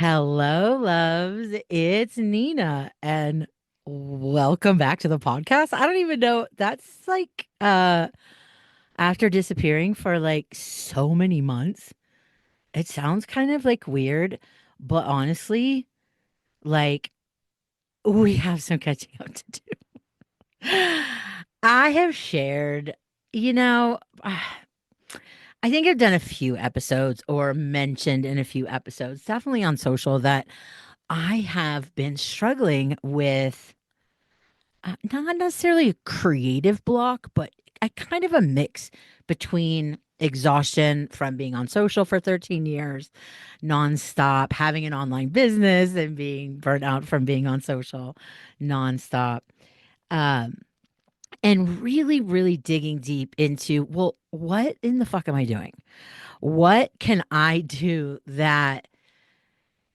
Hello, loves. It's Nina, and welcome back to the podcast. I don't even know. That's like after disappearing for like so many months. It sounds kind of like weird, but honestly, like we have some catching up to do. I have shared, you know, I think I've done a few episodes or mentioned in a few episodes, definitely on social, that I have been struggling with not necessarily a creative block, but a kind of a mix between exhaustion from being on social for 13 years, nonstop, having an online business, and being burnt out from being on social nonstop. Um, and really, really digging deep into, well, what in the fuck am I doing? What can I do that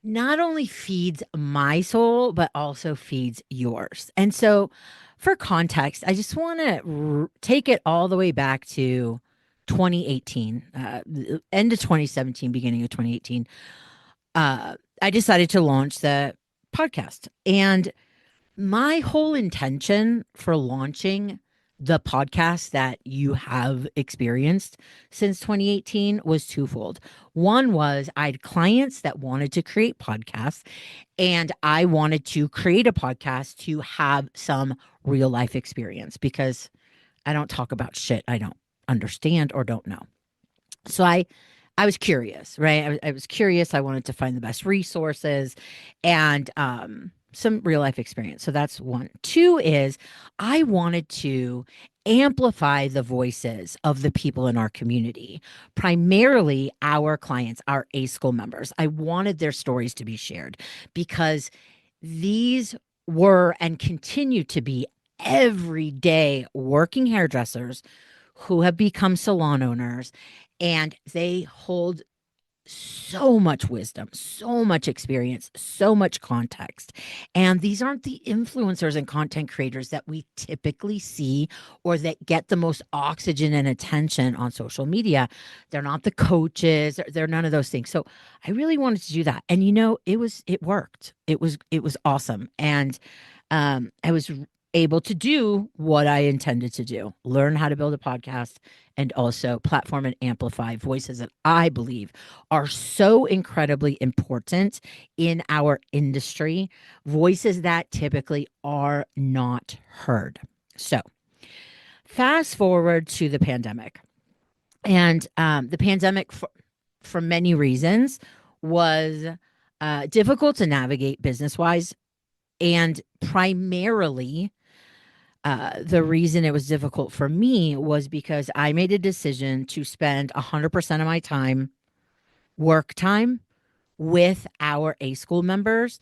not only feeds my soul, but also feeds yours? And so, for context, I just want to take it all the way back to 2018, end of 2017, beginning of 2018. I decided to launch the podcast. And my whole intention for launching the podcast that you have experienced since 2018 was twofold. One was I had clients that wanted to create podcasts, and I wanted to create a podcast to have some real life experience because I don't talk about shit I don't understand or don't know. So I was curious, right? I was curious. I wanted to find the best resources and some real life experience. So that's one. Two is I wanted to amplify the voices of the people in our community, primarily our clients, our A school members. I wanted their stories to be shared because these were and continue to be everyday working hairdressers who have become salon owners, and they hold so much wisdom, so much experience, so much context. And these aren't the influencers and content creators that we typically see or that get the most oxygen and attention on social media. They're not the coaches, they're none of those things. So I really wanted to do that. And it worked. It was awesome. And I was able to do what I intended to do, learn how to build a podcast and also platform and amplify voices that I believe are so incredibly important in our industry, voices that typically are not heard. So, fast forward to the pandemic. And the pandemic, for many reasons, was difficult to navigate business wise. And primarily, the reason it was difficult for me was because I made a decision to spend 100% of my time, work time, with our A school members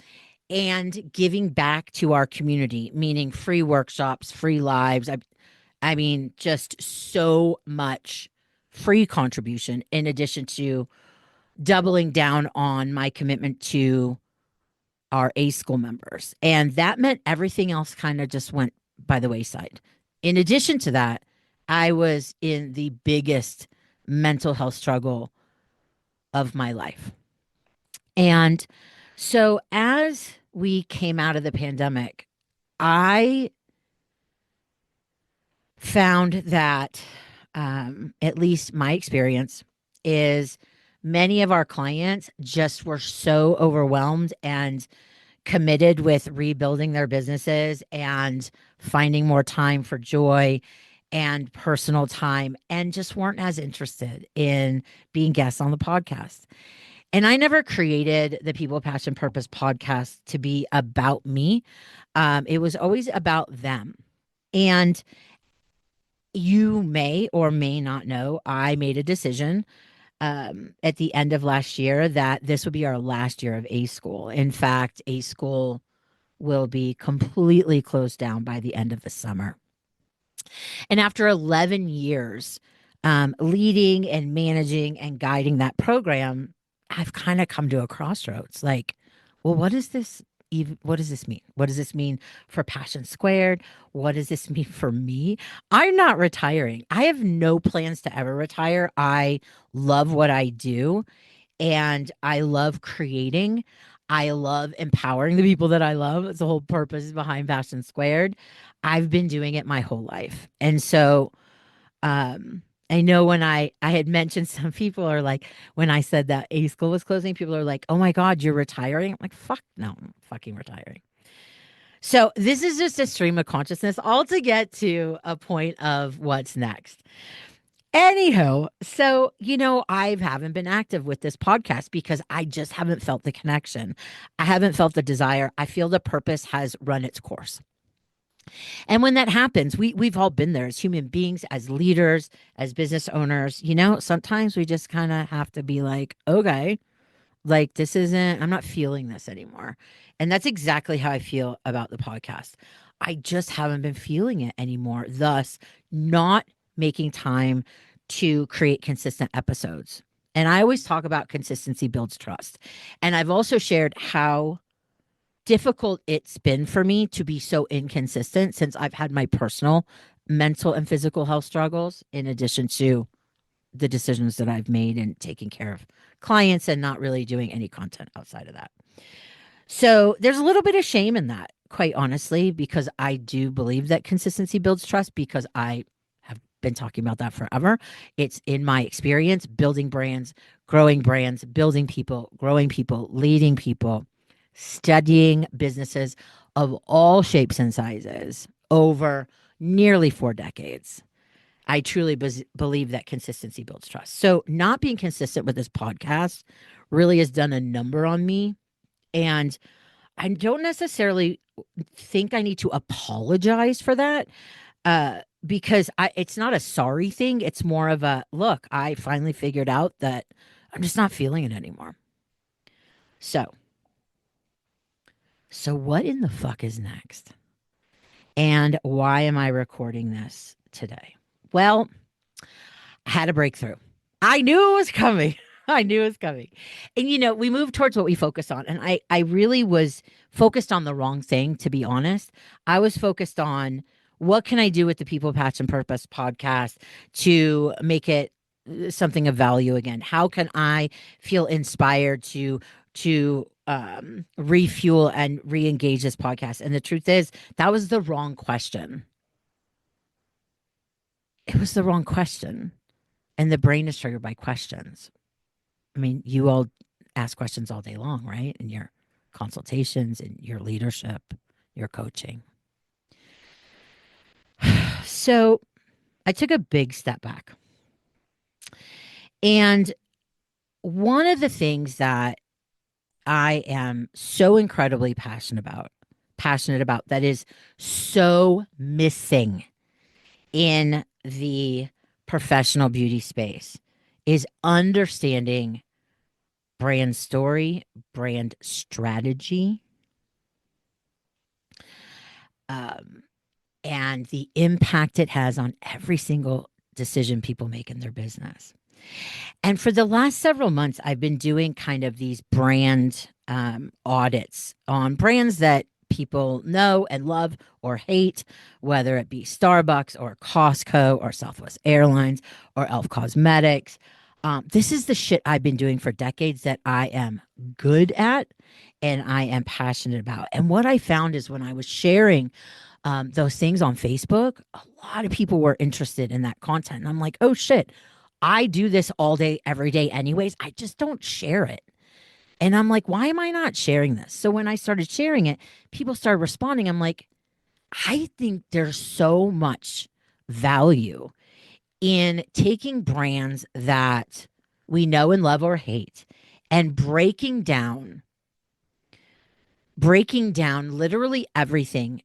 and giving back to our community, meaning free workshops, free lives. I mean, just so much free contribution in addition to doubling down on my commitment to our A school members. And that meant everything else kind of just went by the wayside. In addition to that, I was in the biggest mental health struggle of my life. And so as we came out of the pandemic, I found that, at least my experience, is many of our clients just were so overwhelmed and committed with rebuilding their businesses and finding more time for joy and personal time and just weren't as interested in being guests on the podcast. And I never created the People Passion Purpose podcast to be about me. It was always about them. And you may or may not know, I made a decision at the end of last year that this would be our last year of A school. In fact, A school will be completely closed down by the end of the summer. And after 11 years leading and managing and guiding that program, I've kind of come to a crossroads. Like, well, what is this? Even, what does this mean? What does this mean for Passion Squared? What does this mean for me? I'm not retiring. I have no plans to ever retire. I love what I do and I love creating. I love empowering the people that I love. It's the whole purpose behind Passion Squared. I've been doing it my whole life. And so I know when I had mentioned some people are like when I said that A school was closing, people are like, "Oh my God, you're retiring." I'm like, "Fuck no, I'm not fucking retiring." So this is just a stream of consciousness, all to get to a point of what's next. Anyhow, so I haven't been active with this podcast because I just haven't felt the connection. I haven't felt the desire. I feel the purpose has run its course. And when that happens, we've all been there as human beings, as leaders, as business owners. Sometimes we just kind of have to be like, okay, like this isn't, I'm not feeling this anymore. And that's exactly how I feel about the podcast. I just haven't been feeling it anymore, thus not making time to create consistent episodes. And I always talk about consistency builds trust. And I've also shared how difficult it's been for me to be so inconsistent since I've had my personal mental and physical health struggles, in addition to the decisions that I've made and taking care of clients and not really doing any content outside of that. So there's a little bit of shame in that, quite honestly, because I do believe that consistency builds trust because I have been talking about that forever. It's in my experience building brands, building people, growing people, leading people, studying businesses of all shapes and sizes over nearly 4 decades. I truly believe that consistency builds trust. So, not being consistent with this podcast really has done a number on me. And I don't necessarily think I need to apologize for that because it's not a sorry thing. It's more of a look, I finally figured out that I'm just not feeling it anymore. So, what in the fuck is next? And why am I recording this today? Well, I had a breakthrough. I knew it was coming. I knew it was coming. And we moved towards what we focus on. And I really was focused on the wrong thing, to be honest. I was focused on what can I do with the People Passion Purpose podcast to make it something of value again? How can I feel inspired to refuel and re-engage this podcast? And the truth is, that was the wrong question. It was the wrong question. And the brain is triggered by questions. I mean, you all ask questions all day long, right? In your consultations, in your leadership, your coaching. So I took a big step back. And one of the things that I am so incredibly passionate about that is so missing in the professional beauty space is understanding brand story, brand strategy, um, and the impact it has on every single decision people make in their business. And for the last several months, I've been doing kind of these brand audits on brands that people know and love or hate, whether it be Starbucks or Costco or Southwest Airlines or Elf Cosmetics. This is the shit I've been doing for decades that I am good at and I am passionate about. And what I found is when I was sharing those things on Facebook, a lot of people were interested in that content. And I'm like, oh shit, I do this all day, every day, anyways. I just don't share it. And I'm like, why am I not sharing this? So when I started sharing it, people started responding. I'm like, I think there's so much value in taking brands that we know and love or hate and breaking down literally everything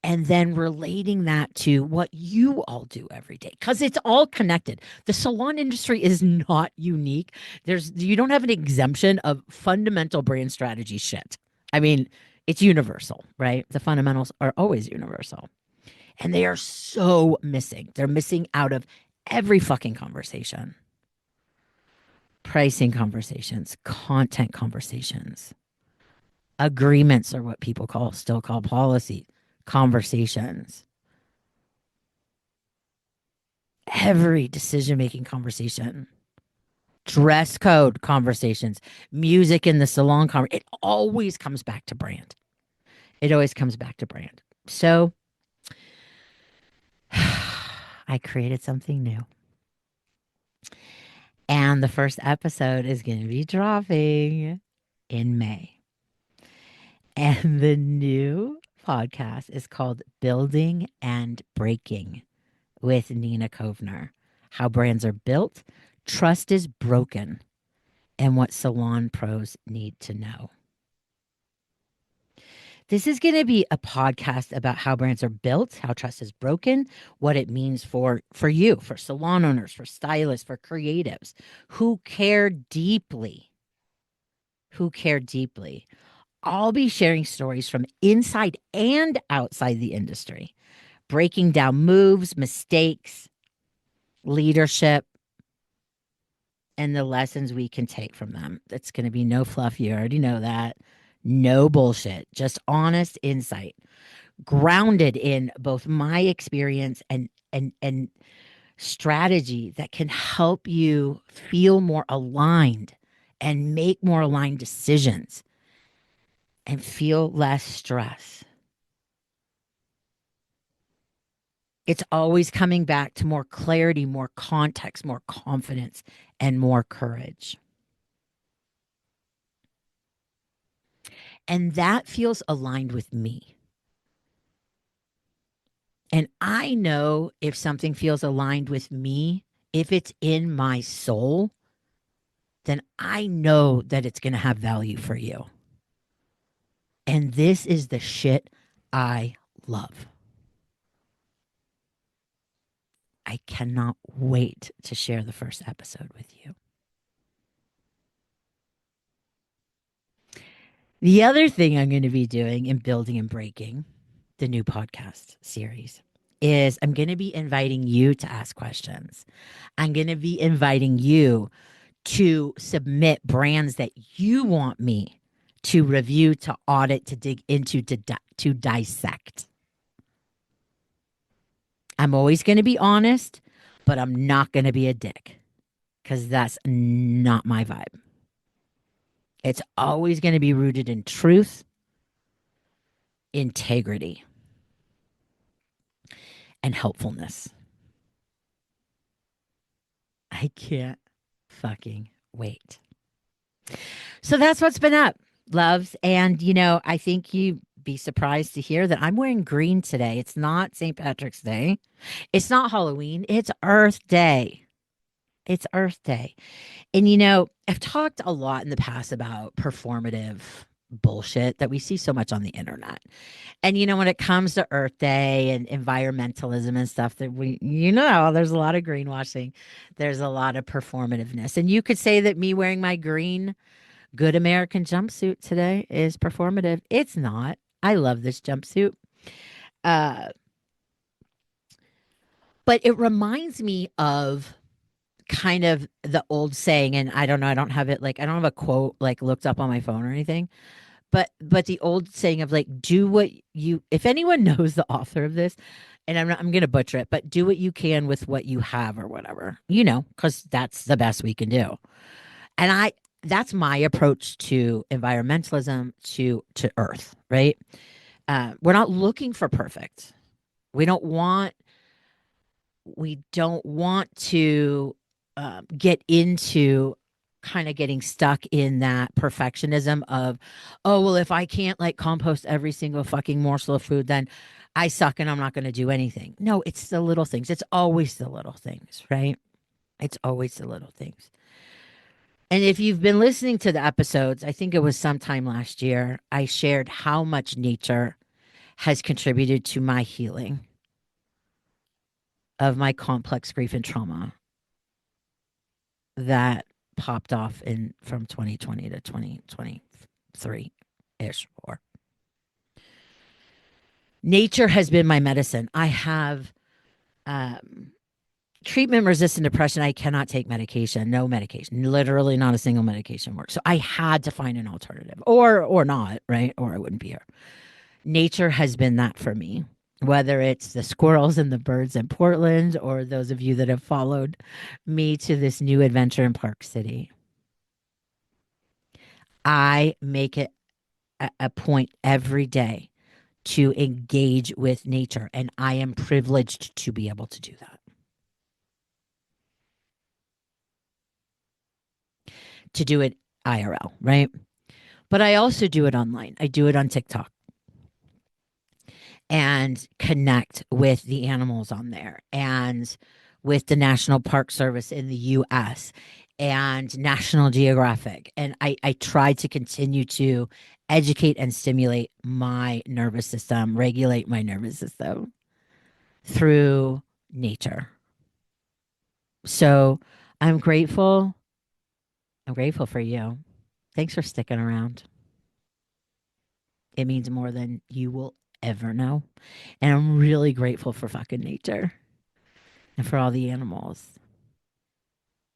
and then relating that to what you all do every day because it's all connected. The salon industry is not unique. You don't have an exemption of fundamental brand strategy shit. I mean, it's universal, right? The fundamentals are always universal. And they are so missing. They're missing out of every fucking conversation. Pricing conversations, content conversations, agreements are what people still call policy conversations. Every decision making conversation dress code conversations, music in the salon. It always comes back to brand. It always comes back to brand. So I created something new. And the first episode is going to be dropping in May. And the new podcast is called Building and Breaking with Nina Kovner. How brands are built, trust is broken, and what salon pros need to know. This is going to be a podcast about how brands are built, how trust is broken, what it means for you, for salon owners, for stylists, for creatives who care deeply. Who care deeply. I'll be sharing stories from inside and outside the industry, breaking down moves, mistakes, leadership, and the lessons we can take from them. It's going to be no fluff. You already know that. No bullshit, just honest insight, grounded in both my experience and strategy that can help you feel more aligned and make more aligned decisions and feel less stress. It's always coming back to more clarity, more context, more confidence, and more courage. And that feels aligned with me. And I know if something feels aligned with me, if it's in my soul, then I know that it's going to have value for you. And this is the shit I love. I cannot wait to share the first episode with you. The other thing I'm going to be doing in Building and Breaking, the new podcast series, is I'm going to be inviting you to ask questions. I'm going to be inviting you to submit brands that you want me to review, to audit, to dig into, to dissect. I'm always going to be honest, but I'm not going to be a dick because that's not my vibe. It's always going to be rooted in truth, integrity, and helpfulness. I can't fucking wait. So that's what's been up, loves. And, I think you'd be surprised to hear that I'm wearing green today. It's not St. Patrick's Day. It's not Halloween. It's Earth Day. It's Earth Day. And, I've talked a lot in the past about performative bullshit that we see so much on the internet. And, when it comes to Earth Day and environmentalism and stuff, that there's a lot of greenwashing. There's a lot of performativeness. And you could say that me wearing my green Good American jumpsuit today is performative. It's not. I love this jumpsuit. Uh, but it reminds me of kind of the old saying, and I don't know, I don't have it I don't have a quote looked up on my phone or anything. But the old saying of do what you, if anyone knows the author of this, and I'm gonna butcher it, but do what you can with what you have or whatever, because that's the best we can do. And that's my approach to environmentalism, to earth, right? We're not looking for perfect. We don't want to get into kind of getting stuck in that perfectionism of, oh, well, if I can't compost every single fucking morsel of food, then I suck and I'm not going to do anything. No, it's the little things. It's always the little things, right? It's always the little things. And if you've been listening to the episodes, I think it was sometime last year, I shared how much nature has contributed to my healing of my complex grief and trauma that popped off from 2020 to 2023 ish. Or nature has been my medicine. I have treatment resistant depression. I cannot take medication. No medication. Literally not a single medication works. So I had to find an alternative, or not, right? Or I wouldn't be here. Nature has been that for me. whether it's the squirrels and the birds in Portland or those of you that have followed me to this new adventure in Park City. I make it a point every day to engage with nature, and I am privileged to be able to do that, to do it IRL, right? But I also do it online. I do it on TikTok and connect with the animals on there and with the National Park Service in the US and National Geographic. And I try to continue to educate and stimulate my nervous system, regulate my nervous system through nature. So I'm grateful. I'm grateful for you. Thanks for sticking around. It means more than you will ever know. And I'm really grateful for fucking nature and for all the animals,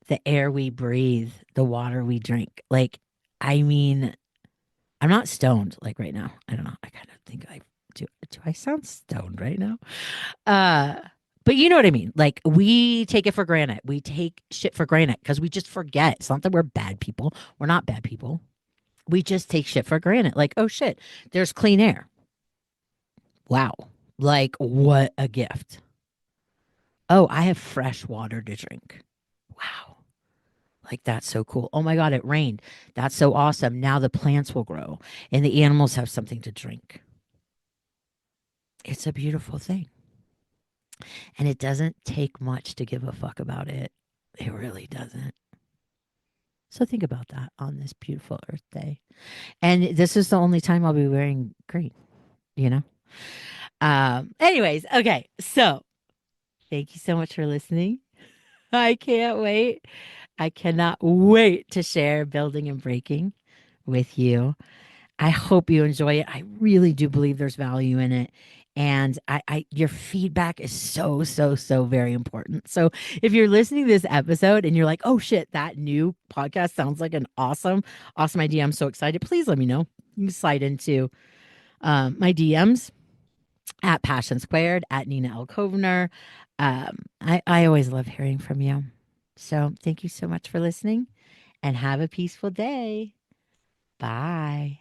the air we breathe, the water we drink. Like, I mean, I'm not stoned like right now. I don't know. I kind of think I do. Do I sound stoned right now? Uh, but you know what I mean. Like, we take it for granted. We take shit for granted because we just forget. It's not that we're bad people. We're not bad people. We just take shit for granted. Like, oh shit, there's clean air. Wow. Like, what a gift. Oh, I have fresh water to drink. Wow. Like, that's so cool. Oh my God, it rained. That's so awesome. Now the plants will grow and the animals have something to drink. It's a beautiful thing. And it doesn't take much to give a fuck about it. It really doesn't. So think about that on this beautiful Earth Day. And this is the only time I'll be wearing green, you know? Anyways, okay. So thank you so much for listening. I can't wait. I cannot wait to share Building and Breaking with you. I hope you enjoy it. I really do believe there's value in it. And your feedback is so, so, so very important. So if you're listening to this episode and you're like, oh shit, that new podcast sounds like an awesome, awesome idea. I'm so excited. Please let me know. You can slide into my DMs at Passion Squared, at Nina L. Kovner. I always love hearing from you. So thank you so much for listening and have a peaceful day. Bye.